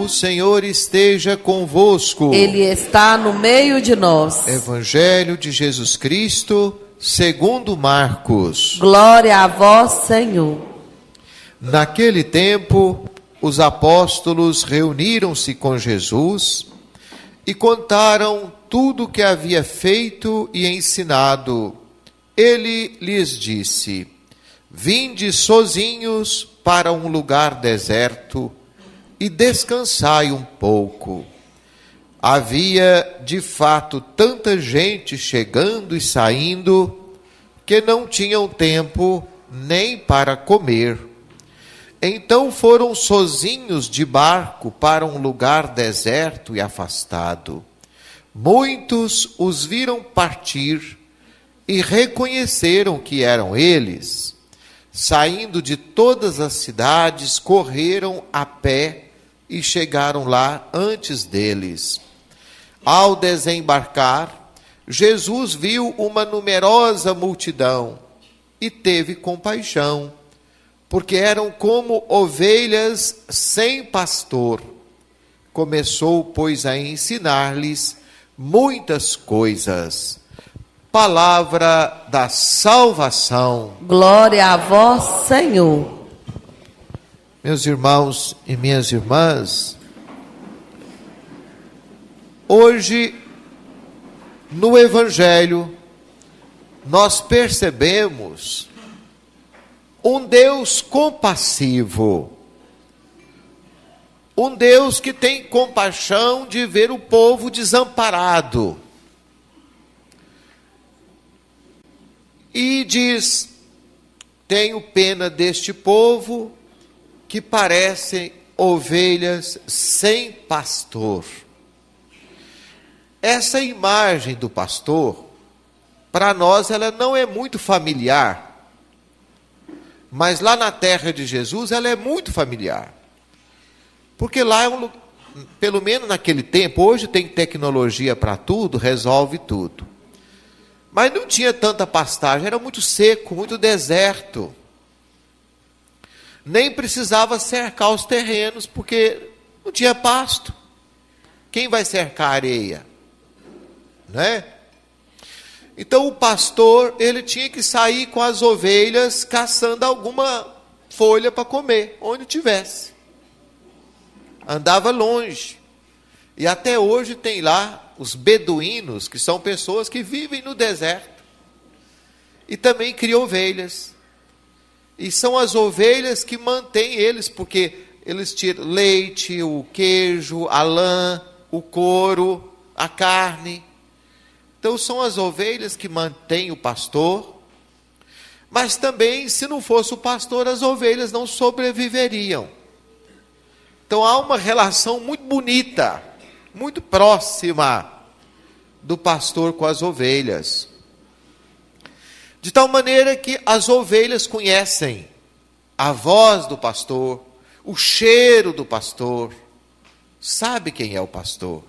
O Senhor esteja convosco. Ele está no meio de nós. Evangelho de Jesus Cristo, segundo Marcos. Glória a vós, Senhor. Naquele tempo, os apóstolos reuniram-se com Jesus e contaram tudo o que havia feito e ensinado. Ele lhes disse: Vinde sozinhos para um lugar deserto e descansai um pouco. Havia, de fato, tanta gente chegando e saindo, que não tinham tempo nem para comer. Então foram sozinhos de barco para um lugar deserto e afastado. Muitos os viram partir e reconheceram que eram eles. Saindo de todas as cidades, correram a pé e chegaram lá antes deles. Ao desembarcar, Jesus viu uma numerosa multidão e teve compaixão, porque eram como ovelhas sem pastor. Começou, pois, a ensinar-lhes muitas coisas. Palavra da salvação. Glória a vós, Senhor. Meus irmãos e minhas irmãs, hoje, no Evangelho, nós percebemos um Deus compassivo, um Deus que tem compaixão de ver o povo desamparado. E diz: tenho pena deste povo que parecem ovelhas sem pastor. Essa imagem do pastor, para nós, ela não é muito familiar. Mas lá na terra de Jesus, ela é muito familiar. Porque lá, pelo menos naquele tempo, hoje tem tecnologia para tudo, resolve tudo. Mas não tinha tanta pastagem, era muito seco, muito deserto. Nem precisava cercar os terrenos, porque não tinha pasto. Quem vai cercar a areia? Né? Então o pastor, ele tinha que sair com as ovelhas caçando alguma folha para comer, onde tivesse. Andava longe. E até hoje tem lá os beduínos, que são pessoas que vivem no deserto. E também criam ovelhas. E são as ovelhas que mantêm eles, porque eles tiram leite, o queijo, a lã, o couro, a carne. Então são as ovelhas que mantêm o pastor. Mas também, se não fosse o pastor, as ovelhas não sobreviveriam. Então há uma relação muito bonita, muito próxima do pastor com as ovelhas. De tal maneira que as ovelhas conhecem a voz do pastor, o cheiro do pastor, sabe quem é o pastor.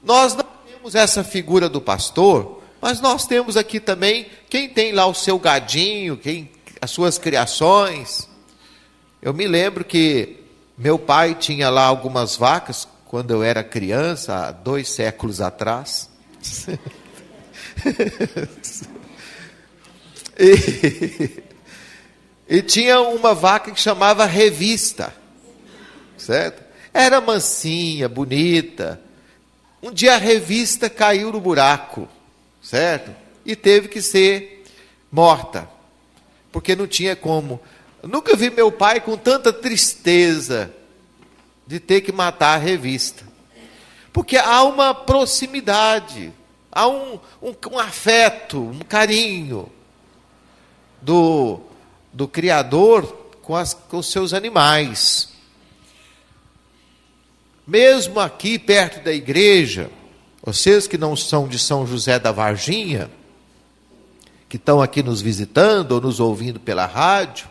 Nós não temos essa figura do pastor, mas nós temos aqui também quem tem lá o seu gadinho, as suas criações. Eu me lembro que meu pai tinha lá algumas vacas, quando eu era criança, há 2 séculos atrás. E tinha uma vaca que chamava Revista, certo? Era mansinha, bonita. Um dia a Revista caiu no buraco, certo? E teve que ser morta, porque não tinha como. Eu nunca vi meu pai com tanta tristeza de ter que matar a Revista, porque há uma proximidade, há um afeto, um carinho do Criador com os seus animais. Mesmo aqui perto da igreja, vocês que não são de São José da Varginha, que estão aqui nos visitando ou nos ouvindo pela rádio,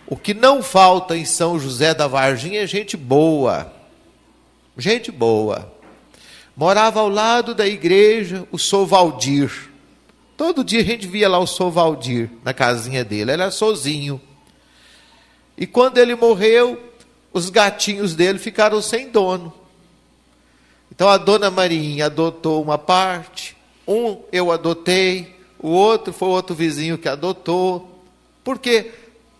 o que não falta em São José da Varginha é gente boa. Gente boa. Morava ao lado da igreja o Sr. Valdir. Todo dia a gente via lá o Sr. Valdir na casinha dele. Ele era sozinho. E quando ele morreu, os gatinhos dele ficaram sem dono. Então a dona Marinha adotou uma parte, um eu adotei, o outro foi outro vizinho que adotou, porque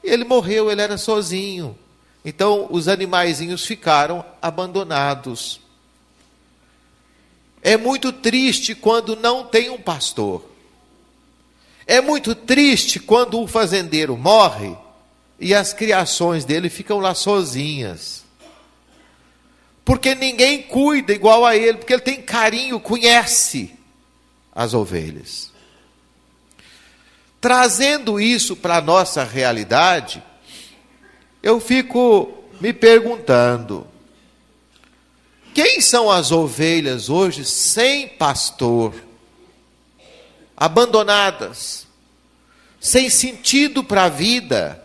ele morreu, ele era sozinho. Então os animaizinhos ficaram abandonados. É muito triste quando não tem um pastor. É muito triste quando o fazendeiro morre e as criações dele ficam lá sozinhas. Porque ninguém cuida igual a ele, porque ele tem carinho, conhece as ovelhas. Trazendo isso para a nossa realidade, eu fico me perguntando, quem são as ovelhas hoje sem pastor, abandonadas, sem sentido para a vida?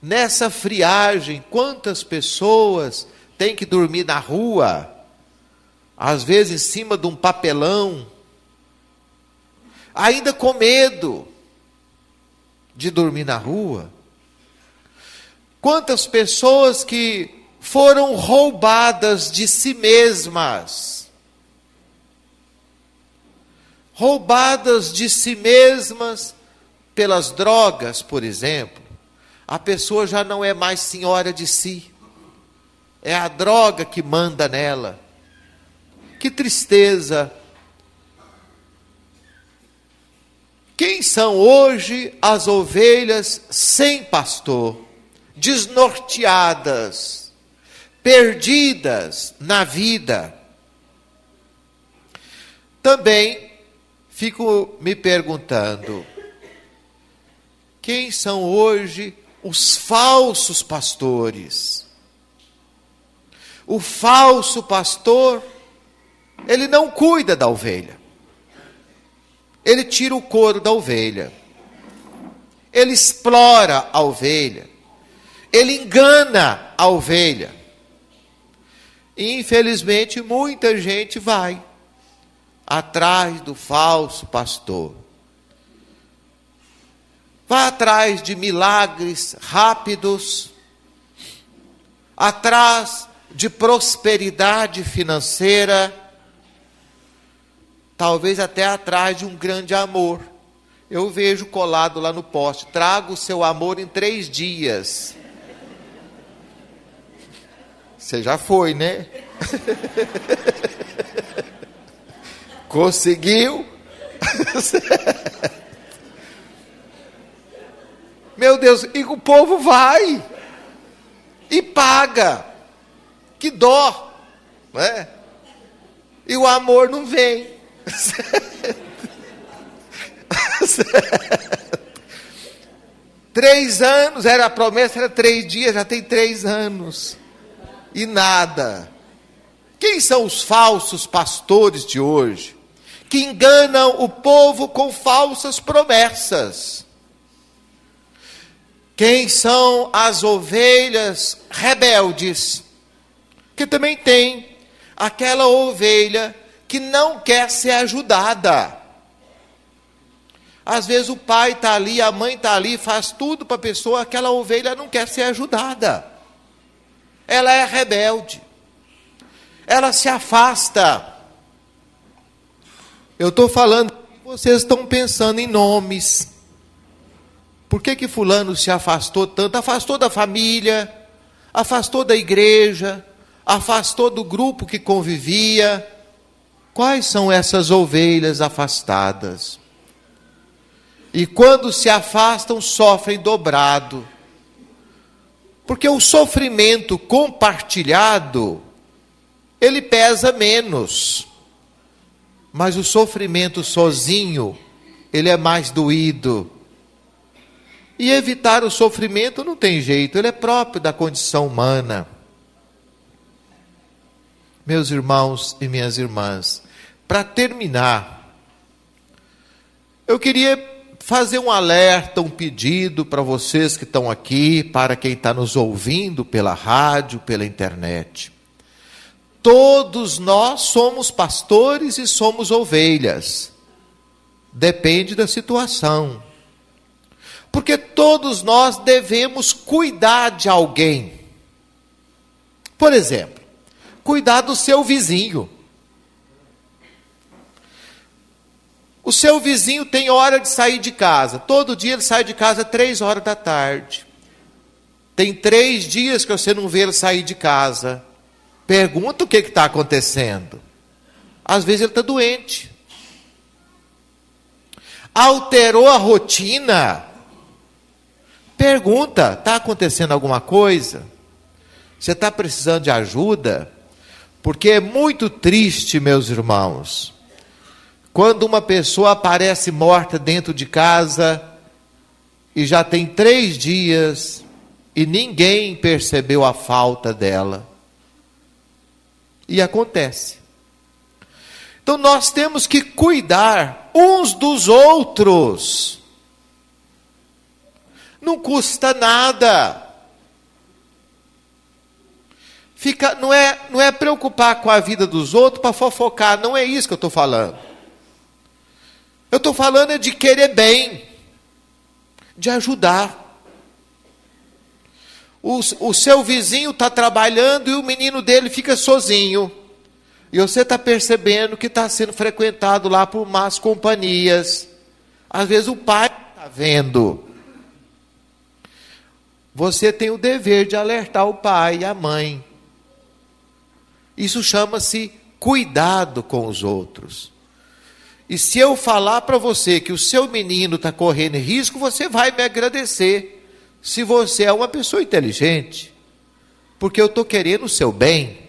Nessa friagem, quantas pessoas têm que dormir na rua, às vezes em cima de um papelão, ainda com medo de dormir na rua? Quantas pessoas que foram roubadas de si mesmas, roubadas de si mesmas pelas drogas, por exemplo. A pessoa já não é mais senhora de si, é a droga que manda nela. Que tristeza! Quem são hoje as ovelhas sem pastor, desnorteadas, perdidas na vida? Também fico me perguntando, quem são hoje os falsos pastores? O falso pastor, ele não cuida da ovelha. Ele tira o couro da ovelha. Ele explora a ovelha. Ele engana a ovelha. E, infelizmente, muita gente vai atrás do falso pastor. Vai atrás de milagres rápidos, atrás de prosperidade financeira, talvez até atrás de um grande amor. Eu vejo colado lá no poste, traga o seu amor em 3 dias. Você já foi, né? Conseguiu? Meu Deus, e o povo vai e paga. Que dó, não é? E o amor não vem. 3 anos, era a promessa, era 3 dias, já tem 3 anos. E nada. Quem são os falsos pastores de hoje? Que enganam o povo com falsas promessas. Quem são as ovelhas rebeldes? Que também tem aquela ovelha que não quer ser ajudada. Às vezes o pai está ali, a mãe está ali, faz tudo para a pessoa, aquela ovelha não quer ser ajudada. Ela é rebelde. Ela se afasta. Eu estou falando, vocês estão pensando em nomes. Por que fulano se afastou tanto? Afastou da família, afastou da igreja, afastou do grupo que convivia. Quais são essas ovelhas afastadas? E quando se afastam, sofrem dobrado. Porque o sofrimento compartilhado, ele pesa menos. Mas o sofrimento sozinho, ele é mais doído. E evitar o sofrimento não tem jeito, ele é próprio da condição humana. Meus irmãos e minhas irmãs, para terminar, eu queria fazer um alerta, um pedido para vocês que estão aqui, para quem está nos ouvindo pela rádio, pela internet. Todos nós somos pastores e somos ovelhas. Depende da situação. Porque todos nós devemos cuidar de alguém. Por exemplo, cuidar do seu vizinho. O seu vizinho tem hora de sair de casa. Todo dia ele sai de casa 3 horas da tarde. Tem 3 dias que você não vê ele sair de casa. Pergunta o que está acontecendo. Às vezes ele está doente. Alterou a rotina. Pergunta, está acontecendo alguma coisa? Você está precisando de ajuda? Porque é muito triste, meus irmãos, quando uma pessoa aparece morta dentro de casa e já tem 3 dias e ninguém percebeu a falta dela. E acontece. Então nós temos que cuidar uns dos outros. Não custa nada. Não é preocupar com a vida dos outros para fofocar, não é isso que eu estou falando. Eu estou falando é de querer bem, de ajudar. O seu vizinho está trabalhando e o menino dele fica sozinho. E você está percebendo que está sendo frequentado lá por más companhias. Às vezes o pai está vendo. Você tem o dever de alertar o pai e a mãe. Isso chama-se cuidado com os outros. E se eu falar para você que o seu menino está correndo risco, você vai me agradecer. Se você é uma pessoa inteligente. Porque eu estou querendo o seu bem.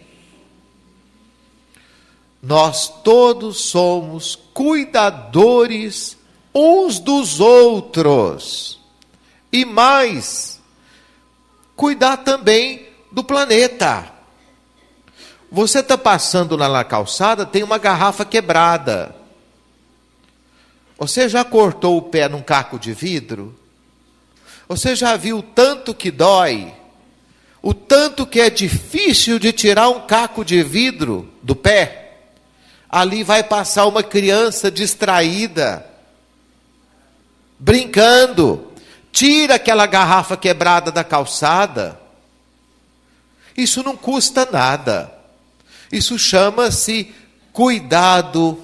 Nós todos somos cuidadores uns dos outros. E mais, cuidar também do planeta. Você está passando lá na calçada, tem uma garrafa quebrada. Você já cortou o pé num caco de vidro? Você já viu o tanto que dói? O tanto que é difícil de tirar um caco de vidro do pé? Ali vai passar uma criança distraída, brincando. Tira aquela garrafa quebrada da calçada. Isso não custa nada. Isso chama-se cuidado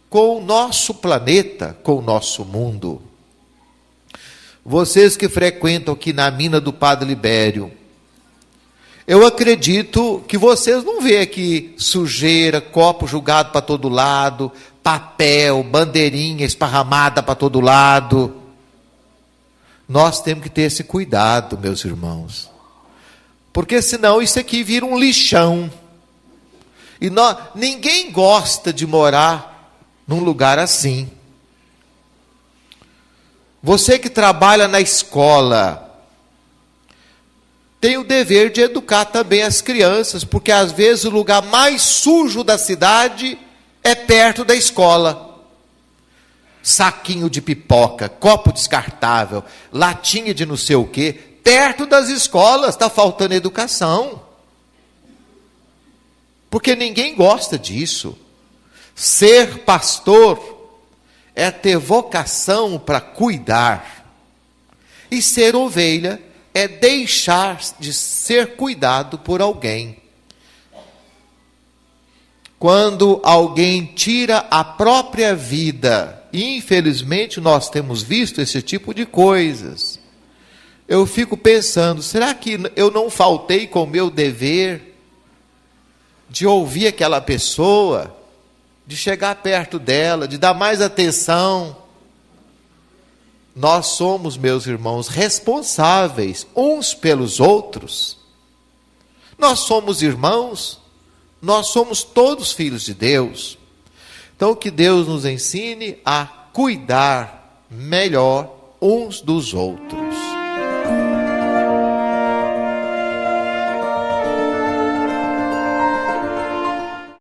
com o nosso planeta, com o nosso mundo. Vocês que frequentam aqui na mina do Padre Libério, eu acredito que vocês não vê aqui sujeira, copo jogado para todo lado, papel, bandeirinha esparramada para todo lado. Nós temos que ter esse cuidado, meus irmãos. Porque senão isso aqui vira um lixão. E ninguém gosta de morar num lugar assim. Você que trabalha na escola, tem o dever de educar também as crianças, porque às vezes o lugar mais sujo da cidade é perto da escola. Saquinho de pipoca, copo descartável, latinha de não sei o quê, perto das escolas, está faltando educação. Porque ninguém gosta disso. Ser pastor é ter vocação para cuidar. E ser ovelha é deixar de ser cuidado por alguém. Quando alguém tira a própria vida, infelizmente nós temos visto esse tipo de coisas. Eu fico pensando, será que eu não faltei com o meu dever de ouvir aquela pessoa, de chegar perto dela, de dar mais atenção? Nós somos, meus irmãos, responsáveis uns pelos outros. Nós somos irmãos, nós somos todos filhos de Deus. Então que Deus nos ensine a cuidar melhor uns dos outros.